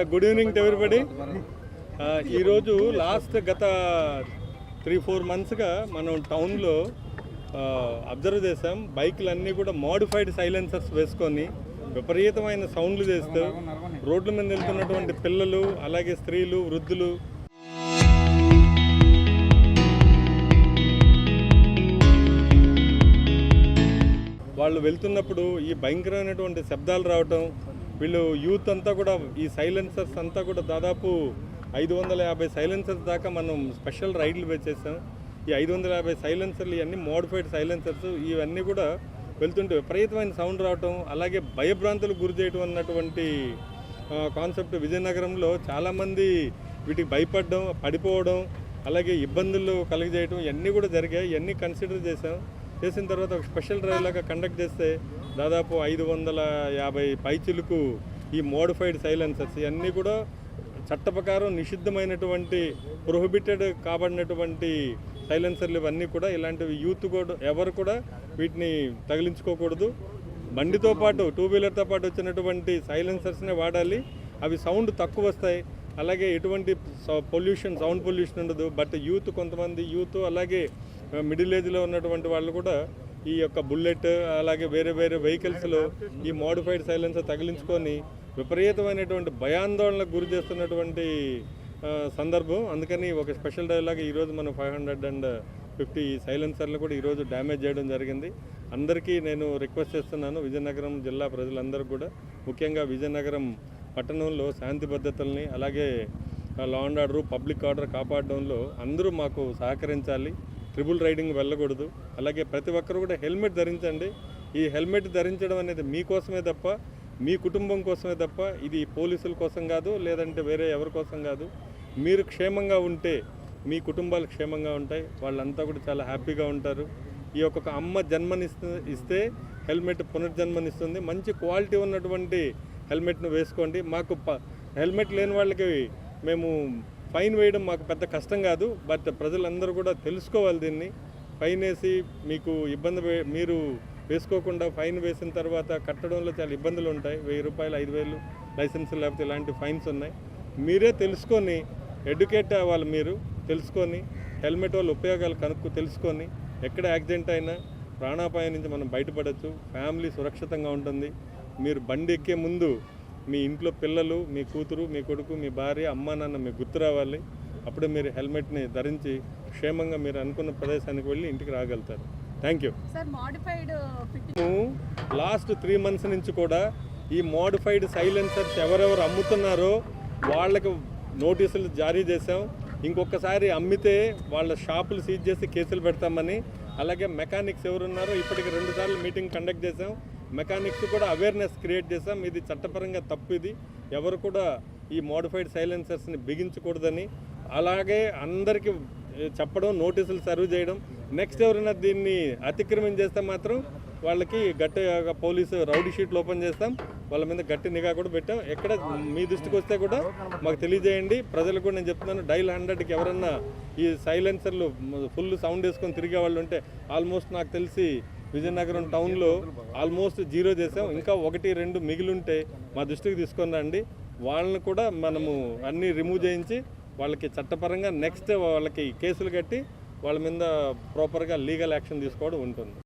Good evening to everybody. ఈరోజు గత 3-4 మంత్స్గా మనం టౌన్లో అబ్జర్వ్ చేసాం. బైకులన్నీ కూడా మోడిఫైడ్ సైలెన్సర్స్ వేసుకొని విపరీతమైన సౌండ్లు చేస్తూ రోడ్ల మీద వెళ్తున్నటువంటి పిల్లలు, అలాగే స్త్రీలు, వృద్ధులు వాళ్ళు వెళ్తున్నప్పుడు ఈ భయంకరమైనటువంటి శబ్దాలు రావటం, వీళ్ళు యూత్ అంతా కూడా ఈ సైలెన్సర్స్ అంతా కూడా దాదాపు 550 సైలెన్సర్స్ దాకా మనం స్పెషల్ రైడ్లు వేసేసాం. ఈ 550 సైలెన్సర్లు ఇవన్నీ మోడిఫైడ్ సైలెన్సర్స్. ఇవన్నీ కూడా వెళ్తుంటే విపరీతమైన సౌండ్ రావటం, అలాగే భయభ్రాంతులకు గురి చేయడం అన్నటువంటి కాన్సెప్ట్ విజయనగరంలో చాలామంది వీటికి భయపడడం, పడిపోవడం, అలాగే ఇబ్బందులు కలుగజేయడం ఇవన్నీ కూడా జరిగాయి. ఇవన్నీ కన్సిడర్ చేసిన తర్వాత ఒక స్పెషల్ డ్రైవ్ లాగా కండక్ట్ చేస్తే దాదాపు 550 పైచిలకు ఈ మోడిఫైడ్ సైలెన్సర్స్ ఇవన్నీ కూడా చట్ట ప్రకారం నిషిద్ధమైనటువంటి ప్రొహిబిటెడ్ కాబడినటువంటి సైలెన్సర్లు. ఇవన్నీ కూడా ఇలాంటివి యూత్ కూడా ఎవరు కూడా వీటిని తగిలించుకోకూడదు. బండితో పాటు 2 వీలర్తో పాటు వచ్చినటువంటి సైలెన్సర్స్నే వాడాలి. అవి సౌండ్ తక్కువ వస్తాయి, అలాగే ఎటువంటి సౌండ్ పొల్యూషన్ ఉండదు. బట్ కొంతమంది యూత్ అలాగే మిడిల్ ఏజ్లో ఉన్నటువంటి వాళ్ళు కూడా ఈ యొక్క బుల్లెట్ అలాగే వేరే వెహికల్స్లో ఈ మోడిఫైడ్ సైలెన్సర్ తగిలించుకొని విపరీతమైనటువంటి భయాందోళనకు గురి చేస్తున్నటువంటి సందర్భం. అందుకని ఒక స్పెషల్ డ్రైవ్ లాగా ఈరోజు మనం 550 సైలెన్సర్లు కూడా ఈరోజు డ్యామేజ్ చేయడం జరిగింది. అందరికీ నేను రిక్వెస్ట్ చేస్తున్నాను, విజయనగరం జిల్లా ప్రజలందరూ కూడా, ముఖ్యంగా విజయనగరం పట్టణంలో శాంతి భద్రతల్ని అలాగే law and order, public order కాపాడడంలో అందరూ మాకు సహకరించాలి. ట్రిపుల్ రైడింగ్ వెళ్ళకూడదు. అలాగే ప్రతి ఒక్కరు కూడా హెల్మెట్ ధరించండి. ఈ హెల్మెట్ ధరించడం అనేది మీకోసమే తప్ప, మీ కుటుంబం కోసమే తప్ప, ఇది పోలీసుల కోసం కాదు, లేదంటే వేరే ఎవరి కోసం కాదు. మీరు క్షేమంగా ఉంటే మీ కుటుంబాలు క్షేమంగా ఉంటాయి, వాళ్ళంతా కూడా చాలా హ్యాపీగా ఉంటారు. ఈ యొక్క అమ్మ జన్మనిస్తే హెల్మెట్ పునర్జన్మనిస్తుంది. మంచి క్వాలిటీ ఉన్నటువంటి హెల్మెట్ను వేసుకోండి. మాకు హెల్మెట్ లేని వాళ్ళకి మేము ఫైన్ వేయడం మాకు పెద్ద కష్టం కాదు. బట్ ప్రజలందరూ కూడా తెలుసుకోవాలి దీన్ని. ఫైన్ వేసి మీకు మీరు వేసుకోకుండా ఫైన్ వేసిన తర్వాత కట్టడంలో చాలా ఇబ్బందులు ఉంటాయి. 1000 రూపాయలు, 5000 లైసెన్స్ లేకపోతే ఇలాంటి ఫైన్స్ ఉన్నాయి. మీరే తెలుసుకొని ఎడ్యుకేట్ అవ్వాలి. మీరు తెలుసుకొని హెల్మెట్ వల్ల ఉపయోగాలు తెలుసుకొని ఎక్కడ యాక్సిడెంట్ అయినా ప్రాణాపాయం నుంచి మనం బయటపడవచ్చు. ఫ్యామిలీ సురక్షితంగా ఉంటుంది. మీరు బండి ఎక్కే ముందు మీ ఇంట్లో పిల్లలు, మీ కూతురు, మీ కొడుకు, మీ భార్య, అమ్మ, నాన్న మీకు గుర్తు రావాలి. అప్పుడే మీరు హెల్మెట్ని ధరించి క్షేమంగా మీరు అనుకున్న ప్రదేశానికి వెళ్ళి ఇంటికి రాగలుగుతారు. Thank you. లాస్ట్ 3 మంత్స్ నుంచి కూడా ఈ మోడిఫైడ్ సైలెన్సర్స్ ఎవరెవరు అమ్ముతున్నారో వాళ్ళకి నోటీసులు జారీ చేసాం. ఇంకొకసారి అమ్మితే వాళ్ళ షాపులు సీజ్ చేసి కేసులు పెడతామని, అలాగే మెకానిక్స్ ఎవరున్నారో ఇప్పటికి 2 సార్లు మీటింగ్ కండక్ట్ చేసాం. మెకానిక్స్ కూడా అవేర్నెస్ క్రియేట్ చేసాం. ఇది చట్టపరంగా తప్పు. ఇది ఎవరు కూడా ఈ మోడిఫైడ్ సైలెన్సర్స్ని బిగించకూడదని అలాగే అందరికీ చెప్పడం, నోటీసులు సర్వ్ చేయడం. నెక్స్ట్ ఎవరైనా దీన్ని అతిక్రమం చేస్తే మాత్రం వాళ్ళకి గట్టిగా పోలీసు రౌడీ షీట్లు ఓపెన్ చేస్తాం. వాళ్ళ మీద గట్టి నిఘా కూడా పెట్టాం. ఎక్కడ మీ దృష్టికి వస్తే కూడా మాకు తెలియజేయండి. ప్రజలకు కూడా నేను చెప్తున్నాను, డైల్ 100కి ఎవరన్నా ఈ సైలెన్సర్లు ఫుల్ సౌండ్ వేసుకొని తిరిగే వాళ్ళు ఉంటే ఆల్మోస్ట్ నాకు తెలిసి విజయనగరం టౌన్లో ఆల్మోస్ట్ 0 చేసాం. ఇంకా 1-2 మిగిలింటే మా దృష్టికి తీసుకొని రండి. వాళ్ళని కూడా మనము అన్నీ రిమూవ్ చేయించి వాళ్ళకి చట్టపరంగా నెక్స్ట్ వాళ్ళకి కేసులు కట్టి వాళ్ళ మీద ప్రాపర్గా లీగల్ యాక్షన్ తీసుకోవడం ఉంటుంది.